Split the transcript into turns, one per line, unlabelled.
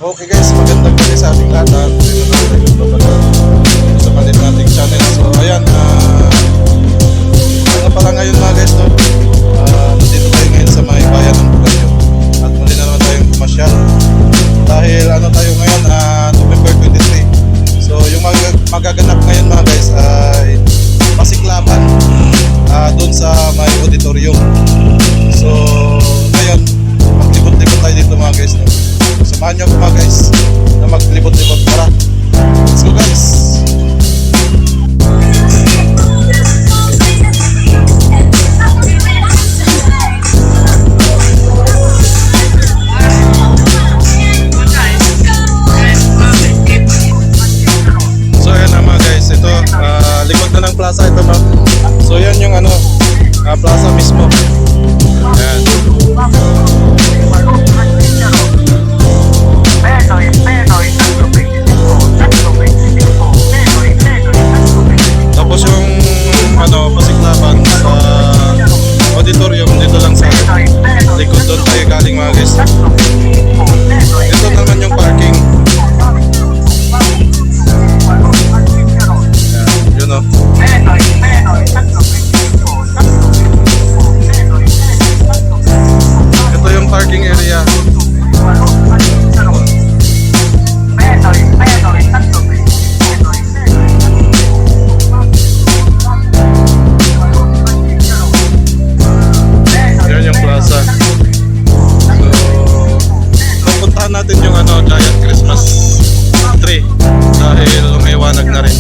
Okay guys, magandang gabi sa ating lahat. Dito na tayo magpapanood sa palit nating channel. So ayan, ano pala ngayon mga guys, no? Nandito tayo ngayon sa may bayan ng Bugayong. At muli na naman tayong pumasyal. Dahil ano tayo ngayon, November 23. So yung magaganap ngayon mga guys ay pasiklaban doon sa may auditorium. So ngayon, maglibot-libot tayo dito mga guys, no? Samahan nyo ako mga guys na maglibot-libot. Tara, let's go guys. So ayan na mga guys, ito likod na ng plaza ito, no? So yan yung ano, plaza mismo. Ayan. Tapos yung ano, pasiklaban sa auditorium dito lang sa likod, doon tayo galing mga guys. Ito naman yung parking. Yan, yun o. Ito yung parking area. Yan yung plaza. So, pupuntahan natin yung ano, giant Christmas tree dahil umiwanag na rin.